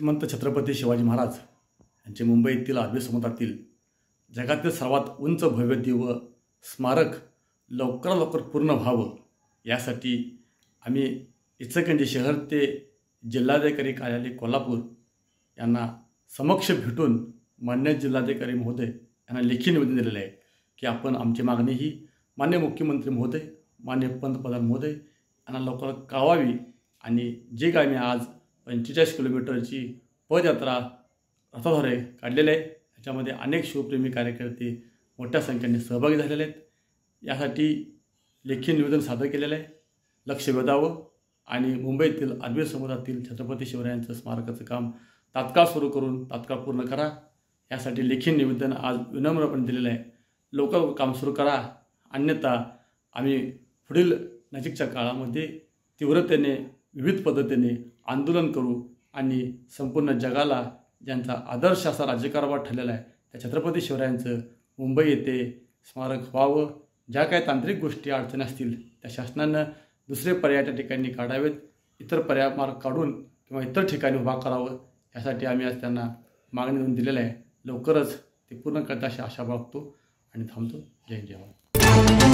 श्रीमंत छत्रपती शिवाजी महाराज यांचे मुंबईतील अरबी समुद्रातील जगातील सर्वात उंच भव्यदिव्य स्मारक लवकरात लवकर पूर्ण व्हावं यासाठी आम्ही इचलकरंजी शहर ते जिल्हाधिकारी कार्यालय कोल्हापूर यांना समक्ष भेटून मान्य जिल्हाधिकारी महोदय यांना लेखी निवेदन दिलेलं आहे की आपण आमची मागणी ही मान्य मुख्यमंत्री महोदय, मान्य पंतप्रधान महोदय यांना लवकर कळवावी आणि जे काय मी आज 45 किलोमीटरची पदयात्रा रथाद्वारे काढलेले आहे त्याच्यामध्ये अनेक शिवप्रेमी कार्यकर्ते मोठ्या संख्येने सहभागी झालेले आहेत। यासाठी लेखी निवेदन सादर केलेलं आहे। लक्ष वेधावं आणि मुंबईतील अरबी समुद्रातील छत्रपती शिवरायांचं स्मारकाचं काम तात्काळ सुरू करून तात्काळ पूर्ण करा यासाठी लेखी निवेदन आज विनम्रपणे दिलेलं आहे। लवकर काम सुरू करा, अन्यथा आम्ही पुढील नजीकच्या काळामध्ये तीव्रतेने विविध पद्धतीने आंदोलन करू आणि संपूर्ण जगाला ज्यांचा आदर्श असा राज्यकारभार ठरलेला आहे त्या छत्रपती शिवरायांचं मुंबई येथे स्मारक व्हावं। ज्या काही तांत्रिक गोष्टी अडचणी असतील त्या शासनानं दुसरे पर्याय त्या ठिकाणी काढावेत, इतर पर्याय मार्ग काढून किंवा इतर ठिकाणी उभा करावं यासाठी आम्ही आज त्यांना मागणी देऊन दिलेलं आहे। लवकरच ते पूर्ण करता अशी आशा बाळगतो आणि थांबतो। जय जवान।